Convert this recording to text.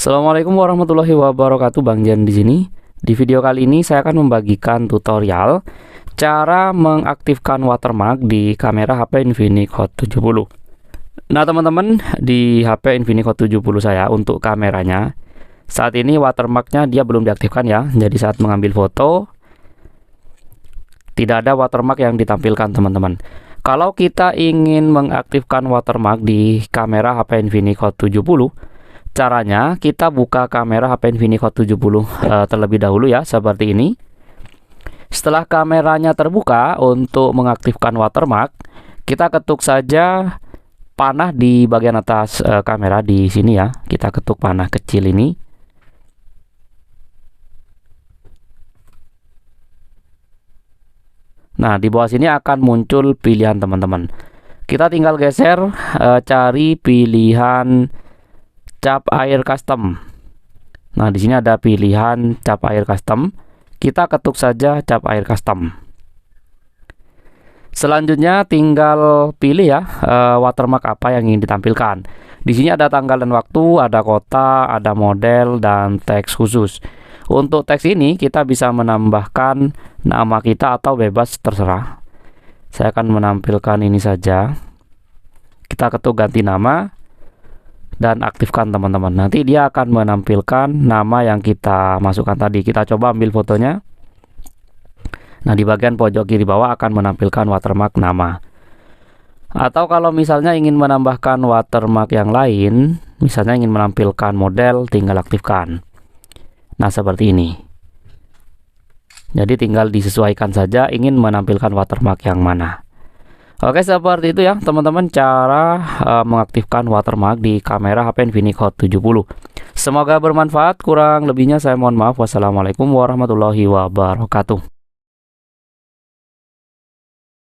Assalamualaikum warahmatullahi wabarakatuh. Bang Jan di sini. Di video kali ini saya akan membagikan tutorial cara mengaktifkan watermark di kamera HP Infinix Hot 70. Nah, teman-teman, di HP Infinix Hot 70 saya untuk kameranya saat ini watermarknya dia belum diaktifkan ya. Jadi saat mengambil foto tidak ada watermark yang ditampilkan, teman-teman. Kalau kita ingin mengaktifkan watermark di kamera HP Infinix Hot 70, caranya kita buka kamera HP Infinix Hot 70 terlebih dahulu ya, seperti ini. Setelah kameranya terbuka, untuk mengaktifkan watermark, kita ketuk saja panah di bagian atas kamera di sini ya. Kita ketuk panah kecil ini. Nah, di bawah sini akan muncul pilihan, teman-teman. Kita tinggal geser, cari pilihan cap air custom. Nah, di sini ada pilihan cap air custom. Kita ketuk saja cap air custom. Selanjutnya tinggal pilih ya watermark apa yang ingin ditampilkan. Di sini ada tanggal dan waktu, ada kota, ada model, dan teks khusus. Untuk teks ini kita bisa menambahkan nama kita atau bebas, terserah. Saya akan menampilkan ini saja. Kita ketuk ganti nama dan aktifkan, teman-teman. Nanti dia akan menampilkan nama yang kita masukkan tadi. Kita coba ambil fotonya. Nah, di bagian pojok kiri bawah akan menampilkan watermark nama. Atau kalau misalnya ingin menambahkan watermark yang lain, misalnya ingin menampilkan model, tinggal aktifkan. Nah, seperti ini. Jadi tinggal disesuaikan saja ingin menampilkan watermark yang mana. Oke, seperti itu ya teman-teman cara mengaktifkan watermark di kamera HP Infinix Hot 70. Semoga bermanfaat, kurang lebihnya saya mohon maaf. Wassalamualaikum warahmatullahi wabarakatuh.